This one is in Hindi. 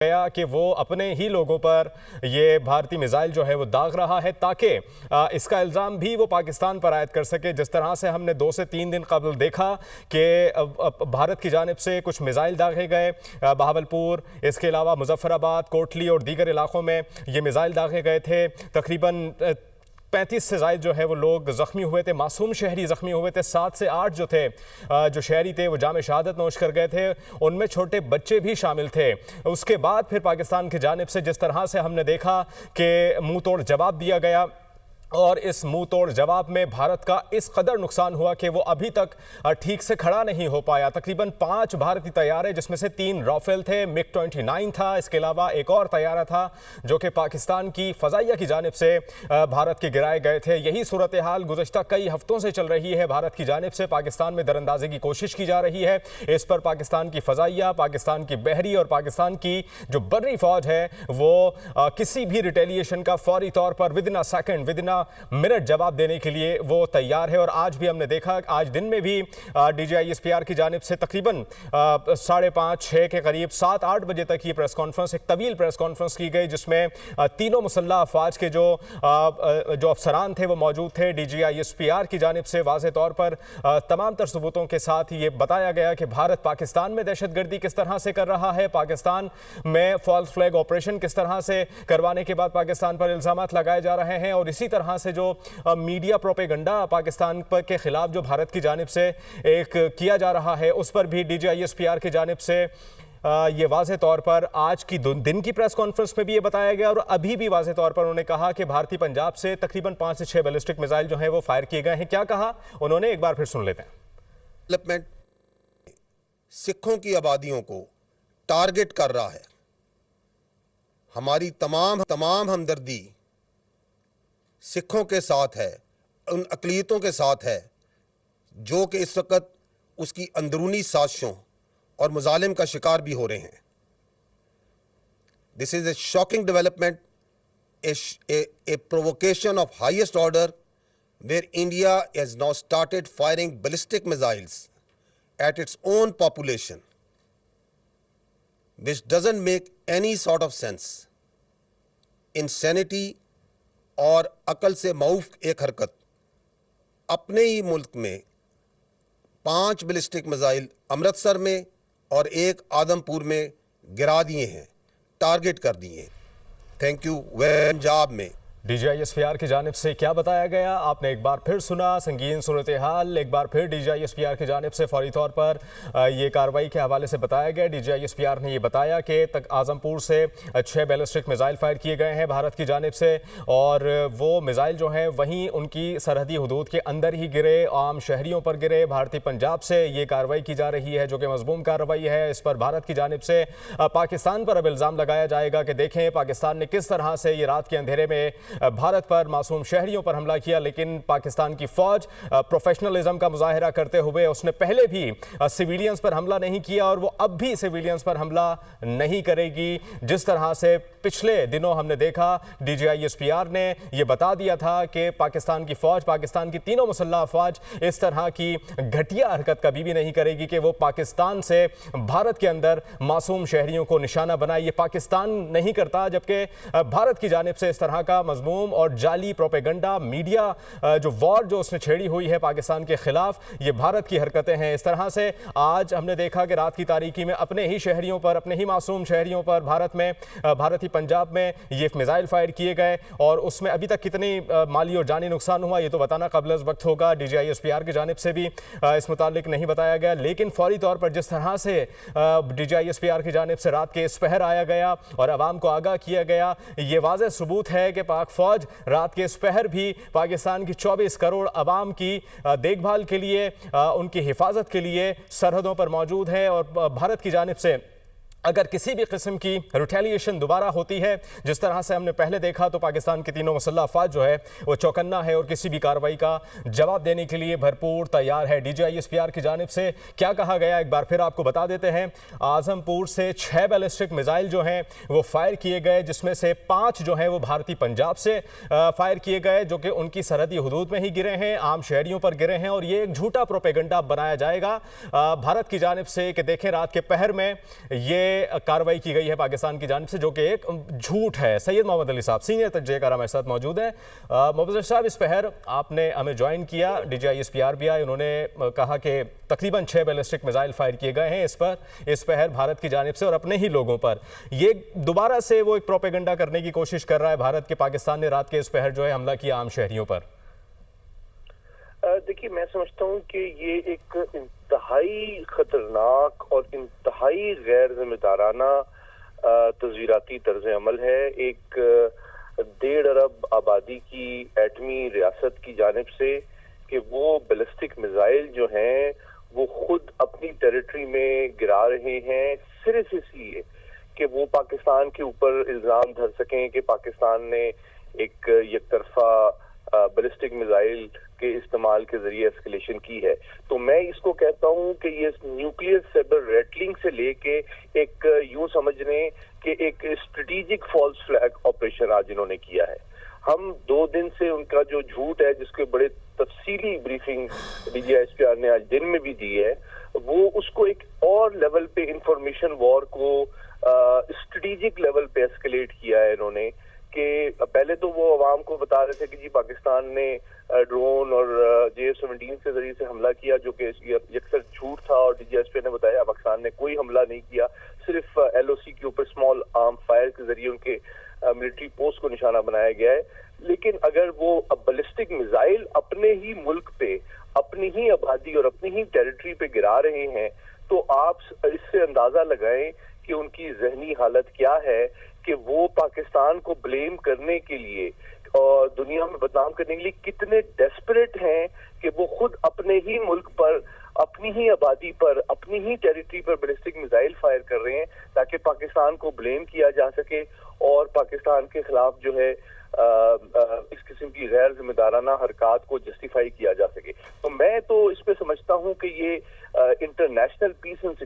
गया कि वो अपने ही लोगों पर ये भारतीय मिसाइल जो है वो दाग रहा है ताकि इसका इल्ज़ाम भी वो पाकिस्तान पर आयद कर सके। जिस तरह से हमने 2 से 3 दिन कबल देखा कि भारत की जानिब से कुछ मिसाइल दागे गए, बहावलपुर, इसके अलावा मुजफ्फराबाद, कोटली और दीगर इलाकों में ये मिसाइल दागे गए थे। तकरीबन 35 से ज़ायद जो है वो लोग ज़ख्मी हुए थे, मासूम शहरी ज़ख्मी हुए थे। 7 से 8 जो थे जो शहरी थे वो जाम शहादत नोश कर गए थे, उनमें छोटे बच्चे भी शामिल थे। उसके बाद फिर पाकिस्तान की जानिब से जिस तरह से हमने देखा कि मुंह तोड़ जवाब दिया गया और इस मुंह तोड़ जवाब में भारत का इस कदर नुकसान हुआ कि वो अभी तक ठीक से खड़ा नहीं हो पाया। तकरीबन 5 भारतीय तैयारे, जिसमें से 3 राफेल थे, MiG-29 था, इसके अलावा एक और तैयारा था जो कि पाकिस्तान की फ़ज़ाइया की जानिब से भारत के गिराए गए थे। यही सूरत हाल गुज़श्ता कई हफ्तों से चल रही है। भारत की जानिब से पाकिस्तान में दरअंदाजी की कोशिश की जा रही है। इस पर पाकिस्तान की फ़ज़ाइया, पाकिस्तान की बहरी और पाकिस्तान की जो बर्री फ़ौज है वो किसी भी रिटेलिएशन का फौरी तौर पर within a second, within minute जवाब देने के लिए वो तैयार है। और आज भी हमने देखा, आज दिन में भी DGISPR की जानिब से तकरीबन 5:30-6 के करीब 7-8 बजे तक ये प्रेस कॉन्फ्रेंस, एक तवील प्रेस कॉन्फ्रेंस की गई जिसमें तीनों मुसल्लह अफवाज के जो अफसरान थे वो मौजूद थे। DGISPR की जानिब से वाज़े तौर पर तमाम तर सबूतों के साथ ये बताया गया कि भारत पाकिस्तान में दहशतगर्दी किस तरह से कर रहा है, पाकिस्तान में फॉल्स फ्लैग ऑपरेशन किस तरह से करवाने के बाद पाकिस्तान पर इल्ज़ामात लगाए जा रहे हैं, और इसी तरह से जो मीडिया प्रोपेगंडा पाकिस्तान पर के खिलाफ जो भारत की जानिब से एक किया जा रहा है, उस पर भी DGISPR की जानिब से ये वाज़े तौर पर आज की दिन की प्रेस कॉन्फ्रेंस में भी ये बताया गया। और अभी भी वाज़े तौर पर उन्होंने कहा कि भारतीय पंजाब से तकरीबन 5 से 6 बैलिस्टिक मिसाइल जो है वो फायर किए गए हैं। क्या कहा उन्होंने, एक बार फिर सुन लेते हैं। डेवलपमेंट सिखों की आबादियों को टारगेट कर रहा है। हमारी तमाम हमदर्दी सिखों के साथ है, उन अक़लियतों के साथ है जो कि इस वक्त उसकी अंदरूनी साजिशों और मुजालिम का शिकार भी हो रहे हैं। This is a shocking development, a provocation of highest order where India has now started firing ballistic missiles at its own population, which doesn't make any sort of sense. Insanity और अकल से मऊफ एक हरकत। अपने ही मुल्क में 5 बैलिस्टिक मिसाइल अमृतसर में और एक आदमपुर में गिरा दिए हैं, टारगेट कर दिए हैं। Thank you. पंजाब में DGISPR की जानिब से क्या बताया गया आपने एक बार फिर सुना। संगीन सूरत हाल एक बार फिर DGISPR की जानिब से फौरी तौर पर ये कार्रवाई के हवाले से बताया गया। DGISPR ने ये बताया कि तक आजमपुर से 6 बैलिस्टिक मिसाइल फायर किए गए हैं भारत की जानिब से, और वो मिसाइल जो हैं वहीं उनकी सरहदी हदूद के अंदर ही गिरे, आम शहरियों पर गिरे। भारतीय पंजाब से ये कार्रवाई की जा रही है जो कि मजमूम कार्रवाई है। इस पर भारत की जानिब से पाकिस्तान पर अब इल्ज़ाम लगाया जाएगा कि देखें पाकिस्तान ने किस तरह से ये रात के अंधेरे में भारत पर मासूम शहरियों पर हमला किया, लेकिन पाकिस्तान की फौज प्रोफेशनलिज्म का मुजाहिरा करते हुए उसने पहले भी सिविलियंस पर हमला नहीं किया और वो अब भी सिविलियंस पर हमला नहीं करेगी। जिस तरह से पिछले दिनों हमने देखा, DGISPR ने यह बता दिया था कि पाकिस्तान की फौज, पाकिस्तान की तीनों मुसल्लह अफवाज इस तरह की घटिया हरकत कभी भी नहीं करेगी कि वो पाकिस्तान से भारत के अंदर मासूम शहरियों को निशाना बनाए। ये पाकिस्तान नहीं करता, जबकि भारत की जानिब से इस तरह का मजमूम और जाली प्रोपेगंडा, मीडिया जो वॉर जो उसने छेड़ी हुई है पाकिस्तान के खिलाफ, ये भारत की हरकतें हैं। इस तरह से आज हमने देखा कि रात की तारीकी में अपने ही शहरियों पर, अपने ही मासूम शहरियों पर भारत ही पंजाब में ये मिसाइल फायर किए गए, और उसमें अभी तक कितनी माली और जानी नुकसान हुआ ये तो बताना कबल वक्त होगा। DGISPR की जानिब से भी इस मुतालिक नहीं बताया गया, लेकिन फौरी तौर पर जिस तरह से DGISPR की जानिब से रात के इस पहर आया गया और अवाम को आगाह किया गया, ये वाज़ेह सबूत है कि पाक फौज रात के इस पहर भी पाकिस्तान की 24 करोड़ अवाम की देखभाल के लिए, उनकी हिफाजत के लिए सरहदों पर मौजूद है। और भारत की जानिब से अगर किसी भी किस्म की रिटेलिएशन दोबारा होती है, जिस तरह से हमने पहले देखा, तो पाकिस्तान की तीनों मुसल्लह अफवाज जो है वो चौकन्ना है और किसी भी कार्रवाई का जवाब देने के लिए भरपूर तैयार है। DGISPR की जानिब से क्या कहा गया एक बार फिर आपको बता देते हैं। आजमपुर से 6 बैलिस्टिक मिसाइल जो हैं वो फायर किए गए, जिसमें से 5 जो हैं वो भारतीय पंजाब से फायर किए गए, जो कि उनकी सरहदी हदूद में ही गिरे हैं, आम शहरियों पर गिरे हैं। और ये एक झूठा प्रोपेगंडा बनाया जाएगा भारत की जानिब से कि देखें रात के पहर में ये कार्रवाई की गई है पाकिस्तान की जानिब से, जो कि एक झूठ है। सैयद मोहम्मद अली साहब, सीनियर तजज़ियेकार हमारे साथ मौजूद हैं। मोहम्मद साहब, इस पहर आपने हमें ज्वाइन किया, DGISPR भी आए, उन्होंने कहा कि तकरीबन 6 बैलिस्टिक मिसाइल फायर किए गए हैं इस पहर भारत की जानिब से और अपने ही लोगों पर। ये दोबारा से वो एक प्रोपेगेंडा करने की कोशिश कर रहा है भारत के, पाकिस्तान ने रात के इस पहर जो है हमला किया आम शहरियों पर। देखिए, मैं समझता हूँ कि ये एक इंतहाई खतरनाक और इंतहाई गैर जिम्मेदाराना तज़वीराती तर्ज अमल है। एक 1.5 अरब आबादी की एटमी रियासत की जानिब से कि वो बैलिस्टिक मिसाइल जो हैं वो खुद अपनी टेरिटरी में गिरा रहे हैं, सिर्फ इसलिए कि वो पाकिस्तान के ऊपर इल्जाम धर सकें कि पाकिस्तान ने एक यकतरफा बैलिस्टिक मिसाइल के इस्तेमाल के जरिए एस्केलेशन की है। तो मैं इसको कहता हूं कि ये न्यूक्लियर सेबर रेटलिंग से लेके एक यूं समझ लें कि एक स्ट्रेटेजिक फॉल्स फ्लैग ऑपरेशन आज इन्होंने किया है। हम 2 दिन से उनका जो झूठ है, जिसके बड़े तफसीली ब्रीफिंग DGISPR ने आज दिन में भी दी है, वो उसको एक और लेवल पे इंफॉर्मेशन वॉर को स्ट्रेटेजिक लेवल पे एस्केलेट किया है इन्होंने। कि पहले तो वो अवाम को बता रहे थे कि जी पाकिस्तान ने ड्रोन और JF-17 के जरिए से हमला किया, जो कि अक्सर झूठ था, और DGISPR ने बताया पाकिस्तान ने कोई हमला नहीं किया, सिर्फ LOC के ऊपर स्मॉल आर्म फायर के जरिए उनके मिलिट्री पोस्ट को निशाना बनाया गया है। लेकिन अगर वो बैलिस्टिक मिसाइल अपने ही मुल्क पे, अपनी ही आबादी और अपनी ही टेरिटरी पे गिरा रहे हैं, तो आप इससे अंदाजा लगाएं कि उनकी जहनी हालत क्या है, कि वो पाकिस्तान को ब्लेम करने के लिए और दुनिया में बदनाम करने के लिए कितने डेस्परेट हैं कि वो खुद अपने ही मुल्क पर, अपनी ही आबादी पर, अपनी ही टेरिटरी पर बैलिस्टिक मिसाइल फायर कर रहे हैं, ताकि पाकिस्तान को ब्लेम किया जा सके और पाकिस्तान के खिलाफ जो है इस किस्म की गैर जिम्मेदाराना हरकत को जस्टिफाई किया जा सके। तो मैं तो इस पे समझता हूं कि ये इंटरनेशनल पीस एंड